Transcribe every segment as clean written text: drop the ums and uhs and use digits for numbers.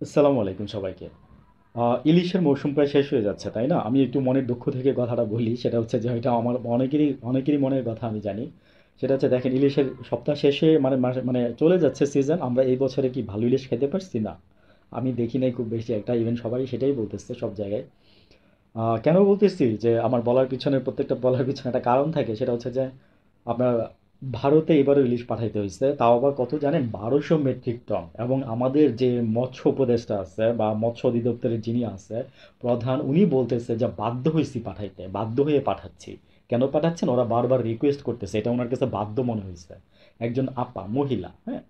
আসসালামু আলাইকুম সবাইকে। ইলিশের মৌসুম প্রায় শেষ হয়ে যাচ্ছে, তাই না? আমি একটু মনের দুঃখ থেকে কথাটা বলি। সেটা হচ্ছে যে এটা আমার অনেকেরই মনের কথা আমি জানি। সেটা হচ্ছে দেখেন ইলিশের সপ্তাহ শেষে মানে চলে যাচ্ছে সিজন। আমরা এই বছরে কি ভালো ইলিশ খেতে পারছি না? আমি দেখি নাই খুব বেশি একটা। ইভেন সবাই সেটাই বলতেছে সব জায়গায়। কেন বলতেছি যে আমার বলার পিছনে প্রত্যেকটা বলার পিছনে একটা কারণ থাকে। সেটা হচ্ছে যে আপনার ভারতে এবারও ইলিশ পাঠাইতে হয়েছে, তাও আবার কত জানেন? 1200 মেট্রিক টন। এবং আমাদের যে মৎস্য উপদেষ্টা আছে বা মৎস্য অধিদপ্তরের যিনি আছে প্রধান, উনি বলতেছে যে বাধ্য হয়েছি পাঠাইতে, বাধ্য হয়ে পাঠাচ্ছি। কেন পাঠাচ্ছেন? ওরা বারবার রিকোয়েস্ট করতেছে, এটা ওনার কাছে বাধ্য মনে হয়েছে। একজন আপা মহিলা, হ্যাঁ।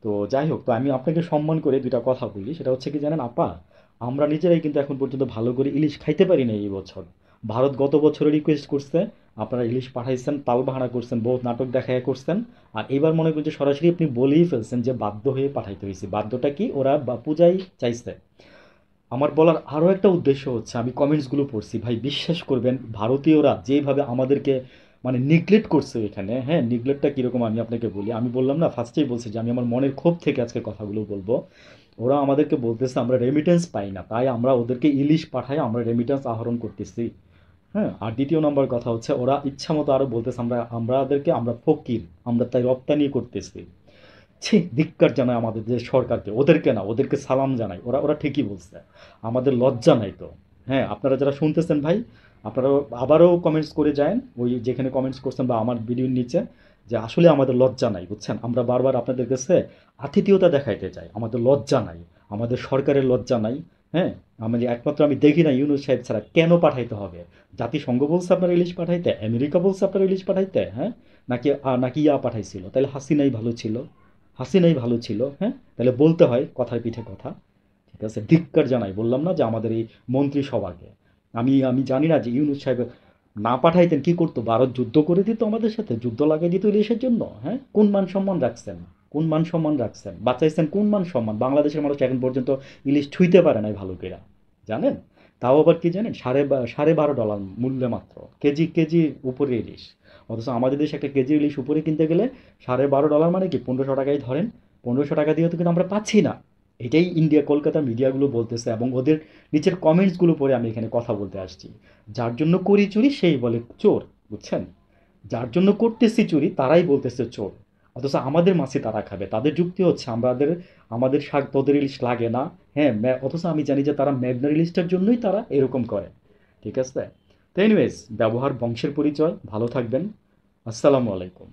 তো যাই হোক, তো আমি আপনাকে সম্মান করে দুইটা কথা বলি। সেটা হচ্ছে কি জানেন আপা, আমরা নিজেরাই কিন্তু এখন পর্যন্ত ভালো করে ইলিশ খাইতে পারি না এই বছর। ভারত গত বছরে রিকোয়েস্ট করছে, আপনারা ইলিশ পাঠাইছেন, তালবাহানা করছেন, বহুত নাটক দেখায় করছেন। আর এবার মনে করছে সরাসরি আপনি বলেই ফেলছেন যে বাধ্য হয়ে পাঠাইতে হয়েছে। বাধ্যটা কি? ওরা বা পূজাই চাইছে। আমার বলার আরও একটা উদ্দেশ্য হচ্ছে, আমি কমেন্টসগুলো পড়ছি ভাই, বিশ্বাস করবেন ভারতীয়রা যেভাবে আমাদেরকে মানে নিগলেক্ট করছে এখানে, হ্যাঁ। নিগলেক্টটা কীরকম আমি আপনাকে বলি। আমি বললাম না, ফার্স্টেই বলছি যে আমি আমার মনের ক্ষোভ থেকে আজকে কথাগুলো বলবো। ওরা আমাদেরকে বলতেছে আমরা রেমিটেন্স পাই না, তাই আমরা ওদেরকে ইলিশ পাঠাই, আমরা রেমিটেন্স আহরণ করতেছি। হ্যাঁ, আর দ্বিতীয় নম্বর কথা হচ্ছে ওরা ইচ্ছা মতো আরও বলতেছে আমরা ফকির, আমরা তাই রপ্তানি করতেছি। ছি, ধিক্কার জানায় আমাদের যে সরকারকে, ওদেরকে না, ওদেরকে সালাম জানাই। ওরা ওরা ঠিকই বলছে, আমাদের লজ্জা নাই তো। হ্যাঁ, আপনারা যারা শুনতেছেন ভাই, আপনারা আবারও কমেন্টস করে যায়েন ওই যেখানে কমেন্টস করছেন বা আমার ভিডিওর নিচে, যে আসলে আমাদের লজ্জা নাই, বুঝছেন? আমরা বারবার আপনাদের কাছে আতিথেয়তা দেখাইতে চাই, আমাদের লজ্জা নাই, আমাদের সরকারের লজ্জা নাই। হ্যাঁ, আমি দেখি না ইউনূস সাহেব ছাড়া কেন পাঠাইতে হবে? জাতিসংঘ বলছে আপনার ইলিশ পাঠাইতে, আমেরিকা বলছে আপনার ইলিশ পাঠাইতে, হ্যাঁ। নাকি ইয়া পাঠাইছিল? তাহলে হাসিনাই ভালো ছিল। হাসিনাই ভালো ছিল, হ্যাঁ। তাহলে বলতে হয় কথায় পিঠে কথা। ঠিক আছে, ধিক্কার জানাই, বললাম না যে আমাদের এই মন্ত্রিসভাকে। আমি আমি জানি না যে ইউনূস সাহেব না পাঠাইতেন কি করতো? ভারত যুদ্ধ করে দিত আমাদের সাথে, যুদ্ধ লাগিয়ে দিত ইলিশের জন্য, হ্যাঁ। কোন মান সম্মান রাখছেন? কোন মান সম্মান রাখছেন? বাঁচাইছেন কোন মান সম্মান? বাংলাদেশের মানুষ এখন পর্যন্ত ইলিশ ছুঁইতে পারে নাই ভালো করে, জানেন? তাও আবার কি জানেন? $12.5 মূল্যে মাত্র কেজি, কেজির উপরে ইলিশ। অথচ আমাদের দেশে একটা কেজি ইলিশ উপরে কিনতে গেলে $12.5 মানে কি 1500 টাকাই ধরেন। 1500 টাকা দিয়ে তো কিন্তু আমরা পাচ্ছি না। এটাই ইন্ডিয়া কলকাতার মিডিয়াগুলো বলতেছে, এবং ওদের নিচের কমেন্টসগুলো পড়ে আমি এখানে কথা বলতে আসছি। যার জন্য করি চুরি সেই বলে চোর, বুঝছেন? যার জন্য করতেছি চুরি তারাই বলতেছে চোর। অথচ আমাদের মাছে তারা খাবে। তাদের যুক্তি হচ্ছে আমাদের শাক তোদের ইলিশ লাগে না। হ্যাঁ, অথচ আমি জানি যে তারা মেঘনার ইলিশটার জন্যই তারা এরকম করে। ঠিক আছে? তো এনিওয়েজ, ব্যবহার বংশের পরিচয়। ভালো থাকবেন। আসসালামু আলাইকুম।